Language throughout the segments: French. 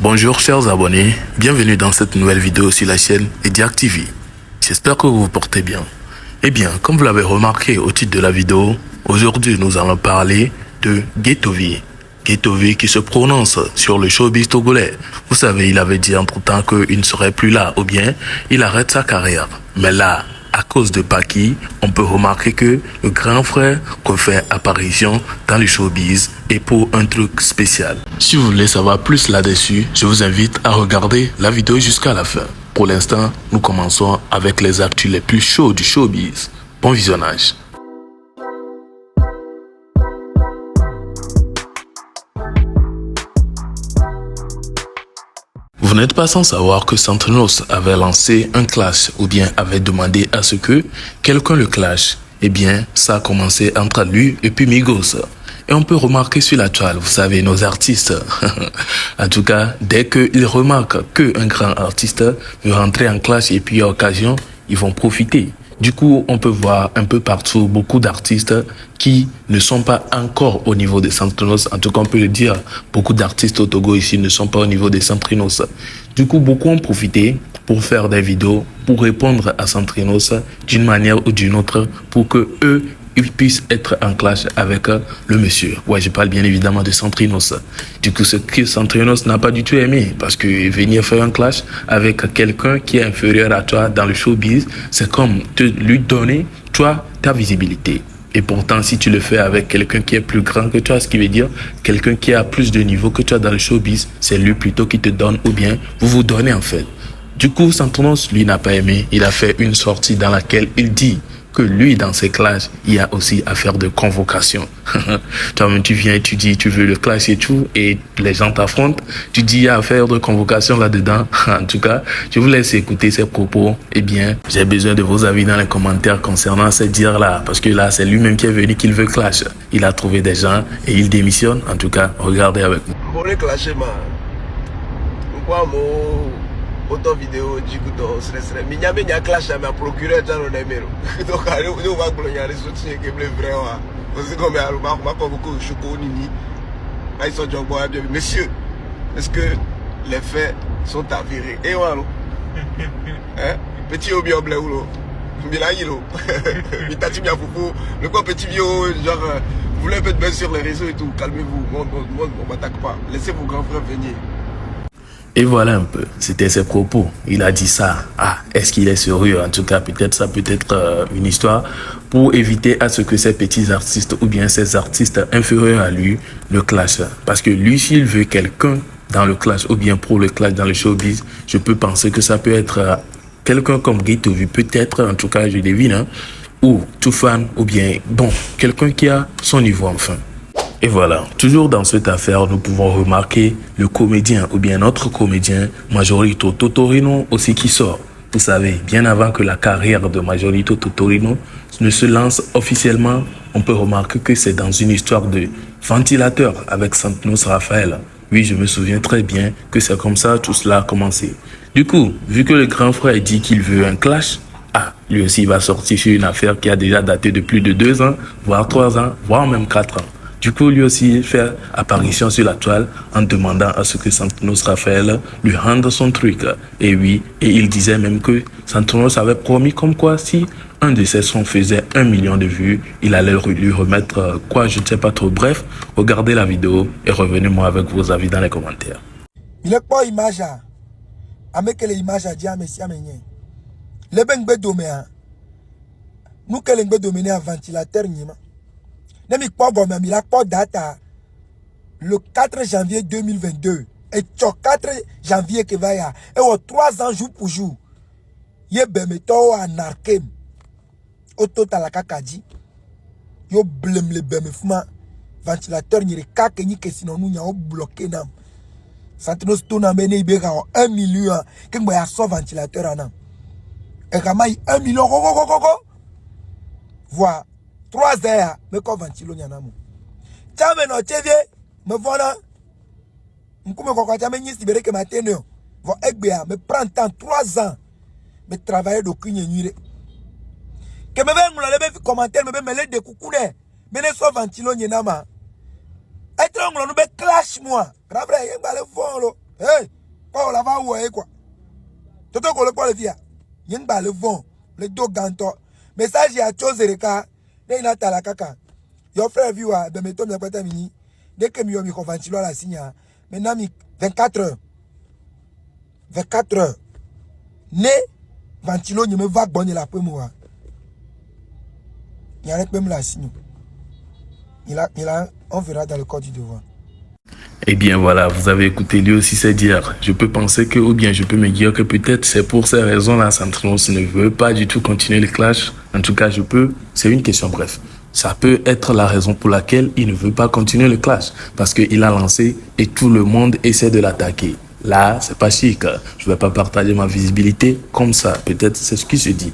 Bonjour chers abonnés, bienvenue dans cette nouvelle vidéo sur la chaîne Ediac TV. J'espère que vous vous portez bien. Eh bien, comme vous l'avez remarqué au titre de la vidéo, aujourd'hui nous allons parler de Guetto-Vie. Guetto-Vie qui se prononce sur le showbiz togolais. Vous savez, il avait dit entre-temps qu'il ne serait plus là ou bien il arrête sa carrière. Mais là, à cause de Paki, on peut remarquer que le grand frère refait apparition dans le showbiz et pour un truc spécial. Si vous voulez savoir plus là-dessus, je vous invite à regarder la vidéo jusqu'à la fin. Pour l'instant, nous commençons avec les actus les plus chauds du showbiz. Bon visionnage. Vous n'êtes pas sans savoir que Santenos avait lancé un clash ou bien avait demandé à ce que quelqu'un le clash. Eh bien, ça a commencé entre lui et puis Migos. Et on peut remarquer sur la toile, vous savez, nos artistes. En tout cas, dès qu'ils remarquent qu'un grand artiste veut rentrer en clash et puis à occasion, ils vont profiter. Du coup, on peut voir un peu partout beaucoup d'artistes qui ne sont pas encore au niveau des Santenos. En tout cas, on peut le dire, beaucoup d'artistes au Togo ici ne sont pas au niveau des Santrinos. Du coup, beaucoup ont profité pour faire des vidéos, pour répondre à Santrinos d'une manière ou d'une autre, pour que eux, ils puissent être en clash avec le monsieur. Ouais, je parle bien évidemment de Santrinos. Du coup, ce que Santrinos n'a pas du tout aimé, parce que venir faire un clash avec quelqu'un qui est inférieur à toi dans le showbiz, c'est comme lui donner, toi, ta visibilité. Et pourtant, si tu le fais avec quelqu'un qui est plus grand que toi, ce qui veut dire quelqu'un qui a plus de niveau que toi dans le showbiz, c'est lui plutôt qui te donne ou bien vous vous donnez en fait. Du coup, Santrinos, lui, n'a pas aimé. Il a fait une sortie dans laquelle il dit que lui, dans ses clashs, il y a aussi affaire de convocation. Toi-même, tu viens et tu dis, tu veux le clash et tout, et les gens t'affrontent. Tu dis, il y a affaire de convocation là-dedans. En tout cas, je vous laisse écouter ces propos. Eh bien, j'ai besoin de vos avis dans les commentaires concernant ces dires-là. Parce que là, c'est lui-même qui est venu qu'il veut clash. Il a trouvé des gens et il démissionne. En tout cas, regardez avec moi. Pour les clasher, man. Autant vidéo du coup dans ce serait mais il y a clash à ma procureur dans le numéro donc on va coloniser les soutiens qui est vrai parce que comme ma pas beaucoup choco nini ils sont job boy monsieur est-ce que les faits sont avérés et voilà hein petit au bien bleu ou Milaïlo il t'a dit bien pour le quoi petit vieux genre vous voulez un peu de baisse sur les réseaux et tout calmez-vous on m'attaque pas laissez vos grands frères venir. Et voilà un peu, c'était ses propos. Il a dit ça. Ah, est-ce qu'il est sérieux? En tout cas, peut-être ça peut être une histoire pour éviter à ce que ces petits artistes ou bien ces artistes inférieurs à lui le clashent. Parce que lui, s'il veut quelqu'un dans le clash ou bien pour le clash dans le showbiz, je peux penser que ça peut être quelqu'un comme Guetto-Vie, peut-être, en tout cas, je devine, hein, ou tout fan, ou bien, bon, quelqu'un qui a son niveau enfin. Et voilà, toujours dans cette affaire, nous pouvons remarquer le comédien ou bien notre comédien Majorito Totorino aussi qui sort. Vous savez, bien avant que la carrière de Majorito Totorino ne se lance officiellement, on peut remarquer que c'est dans une histoire de ventilateur avec Santenos Raphaël. Oui, je me souviens très bien que c'est comme ça tout cela a commencé. Du coup, vu que le grand frère dit qu'il veut un clash, lui aussi il va sortir sur une affaire qui a déjà daté de plus de 2 ans, voire 3 ans, voire même 4 ans. Du coup, lui aussi fait apparition sur la toile en demandant à ce que Santenos Raphaël lui rende son truc. Et oui, et il disait même que Santenos avait promis comme quoi si un de ses sons faisait 1 million de vues, il allait lui remettre quoi, je ne sais pas trop. Bref, regardez la vidéo et revenez-moi avec vos avis dans les commentaires. Il n'est pas image à mettre les images à dire à Messia Ménien. Les bengbé doméa. Nous que les bengbé dominé à ventilateur nima. Nemi pas bon mais il a pas data le 4 janvier 2022 et 4 janvier que va ya et au 3 ans jour pour jour ye bemeto a narkem au total la kakadi yo blème le bemefuma ventilateur ni kake ni que sinon nous nya bloqué nam Santenos tona mene ibeka 1 million que moi ya so ventilateur anam et kama 1 million go voilà 3 heures, mais quand ventilo nyanamu. Tame no TV, me voilà. M'kume kwa tame ni sibere ke mateno. Vo egbea, me prend temps 3 ans. Me travailler de kunye nuire. Que me vengo la lebe commentaire me me le de kukune. Me ne so ventilo nyanama. Être ngolo no be clash moi. Grave yengba le volo. Hey. Quand on la va ouais quoi. Toto ko le quoi le via. Yen ba le vent, le do ganto. Message ya chose de ka. Ne ina tala kaka. Your frère viewer be meto mi kwata mini. Dès que mi yo mi ko ventilo la signa. Maintenant mi 24 heures. 24 heures. Ne ventilo ni me va bonne la moi. Il y a même la signe. On verra dans le code du devoir. Eh bien voilà, vous avez écouté lui aussi c'est dire. Je peux penser que, ou bien je peux me dire que peut-être c'est pour ces raisons-là, Santrinos ne veut pas du tout continuer le clash. En tout cas, c'est une question, bref. Ça peut être la raison pour laquelle il ne veut pas continuer le clash. Parce qu'il a lancé et tout le monde essaie de l'attaquer. Là, c'est pas chic. Je vais pas partager ma visibilité comme ça. Peut-être c'est ce qui se dit.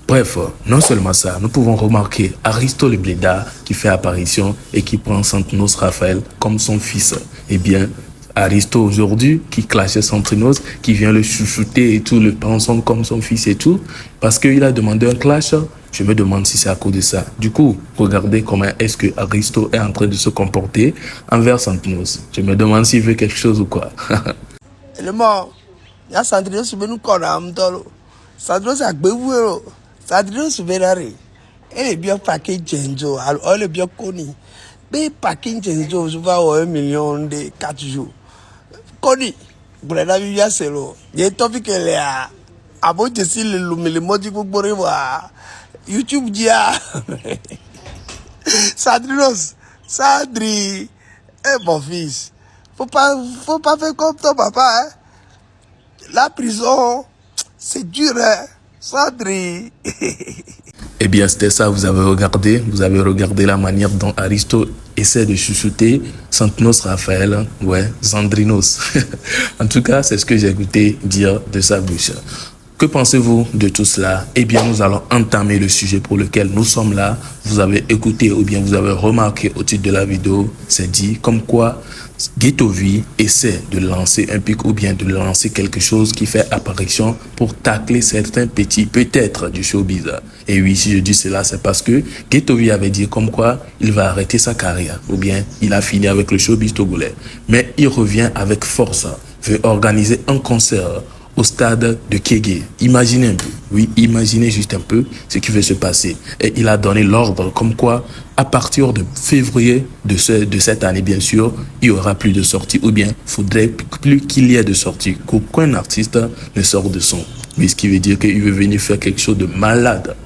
Bref, non seulement ça, nous pouvons remarquer Aristo le Blédard qui fait apparition et qui prend Santrinos Raphaël comme son fils. Eh bien, Aristo aujourd'hui qui clashait Santrinos, qui vient le chouchouter et tout, le prend comme son fils et tout, parce qu'il a demandé un clash. Je me demande si c'est à cause de ça. Du coup, regardez comment est-ce que Aristo est en train de se comporter envers Santrinos. Je me demande s'il veut quelque chose ou quoi. Le mort, il y a Santrinos qui veut nous connaître. Santrinos a besoin. Santrinos verrare. Elle est bien paquet Genzo. Elle est bien connue. Mais paquet Genzo, je vais avoir 1 million de 4 jours. Connu. Brenda Vivia Selo. Il y a un topic qu'elle est à. Avant de se le modi pour voir. YouTube dia. Santrinos. Sandri. Eh mon fils. Faut pas faire comme ton papa, hein. La prison, c'est dur, hein. Sandri. Eh bien, c'était ça, vous avez regardé la manière dont Aristo essaie de chouchouter Santrinos Raphaël, ouais, Sandrinos. En tout cas, c'est ce que j'ai écouté dire de sa bouche. Que pensez-vous de tout cela? Eh bien, nous allons entamer le sujet pour lequel nous sommes là. Vous avez écouté ou bien vous avez remarqué au titre de la vidéo, c'est dit comme quoi Ghetto V essaie de lancer un pic ou bien de lancer quelque chose qui fait apparition pour tacler certains petits peut-être du showbiz. Et oui, si je dis cela, c'est parce que Ghetto V avait dit comme quoi il va arrêter sa carrière ou bien il a fini avec le showbiz togolais. Mais il revient avec force, veut organiser un concert au stade de Kégué. Imaginez un peu, oui, imaginez juste un peu ce qui va se passer. Et il a donné l'ordre comme quoi, à partir de février de cette année, bien sûr, il y aura plus de sorties, ou bien il faudrait plus qu'il y ait de sorties, qu'aucun artiste ne sorte de son. Mais ce qui veut dire qu'il veut venir faire quelque chose de malade.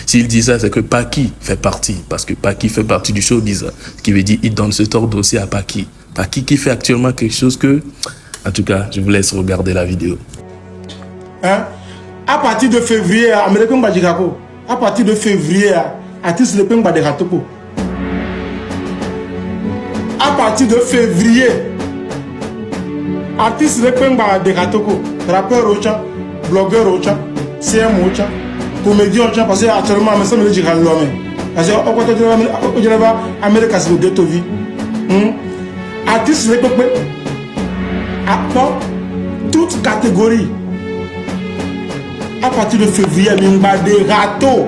S'il dit ça, c'est que Paki fait partie, parce que Paki fait partie du showbiz. Ce qui veut dire qu'il donne cet ordre aussi à Paki. Paki qui fait actuellement quelque chose que... En tout cas, je vous laisse regarder la vidéo. Hein? À partir de février, Américain Badjikako. À partir de février, artiste le Peng Badekatoko. À partir de février, artiste le Peng Badekatoko. Rappeur Ocha, blogueur Ocha, CM Ocha, comédien Ocha, parce que actuellement, je me dis que parce que au côté de l'Amérique, c'est le Ghetto V. Artiste le Peng toute catégorie à partir de février mimba de râteau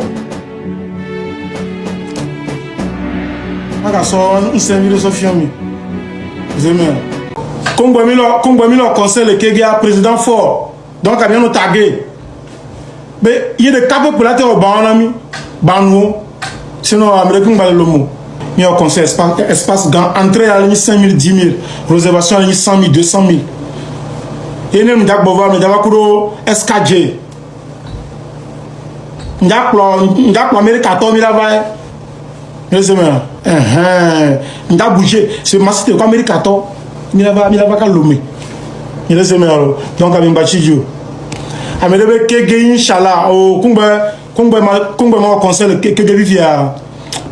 aka so nsembi so fiami zeme Congo Milo conseil le Kégué président fort donc a bien nous taguer mais il y a des capes pour la terre au banami banwo sinon américain ba le mot mais au conseil espace grand entrée à la 5 000 10 000 réservation à la 100 000 200 000 et nous m'dak bova mais d'abord SKJ m'dak Amérique 14 000 là-bas m'dak bouger c'est massité comme Amérique 14 000 là-bas qu'à l'homme donc à m'bachiju Amérique Kégué inchallah au Kumba conseil Kégué vivia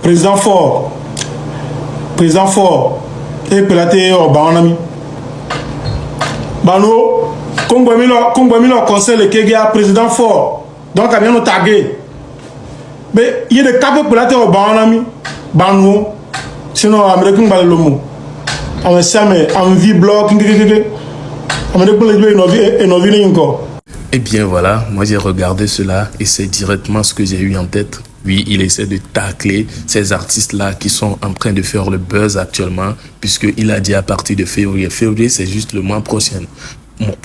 président fort et pelaté au banami Bano Congo Milo conseil le Kégué président fort donc a bien nous taguer mais il y a des capes pour la terre au banami Bano sinon américain ba le mot on sait en vie bloc Eh bien voilà, moi j'ai regardé cela et c'est directement ce que j'ai eu en tête. Oui, il essaie de tacler ces artistes-là qui sont en train de faire le buzz actuellement, puisqu'il a dit à partir de février. Février, c'est juste le mois prochain.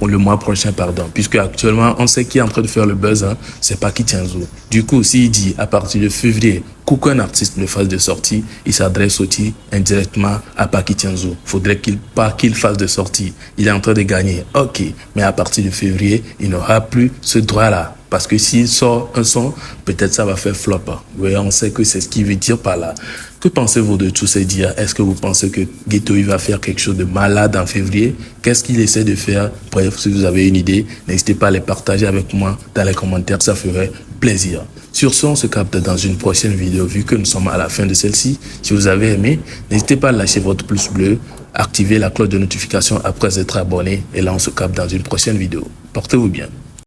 le mois prochain, pardon, puisque actuellement, on sait qui est en train de faire le buzz, hein, c'est Paki Tianzo. Du coup, s'il dit à partir de février qu'aucun artiste ne fasse de sortie, il s'adresse aussi indirectement à Paki Tianzo. Faudrait pas qu'il fasse de sortie. Il est en train de gagner, ok, mais à partir de février, il n'aura plus ce droit-là. Parce que s'il sort un son, peut-être ça va faire flop. Oui, on sait que c'est ce qu'il veut dire par là. Que pensez-vous de tous ces dires? Est-ce que vous pensez que Ghetto va faire quelque chose de malade en février? Qu'est-ce qu'il essaie de faire? Bref, si vous avez une idée, n'hésitez pas à les partager avec moi dans les commentaires, ça ferait plaisir. Sur ce, on se capte dans une prochaine vidéo, vu que nous sommes à la fin de celle-ci. Si vous avez aimé, n'hésitez pas à lâcher votre pouce bleu, activer la cloche de notification après être abonné, et là on se capte dans une prochaine vidéo. Portez-vous bien.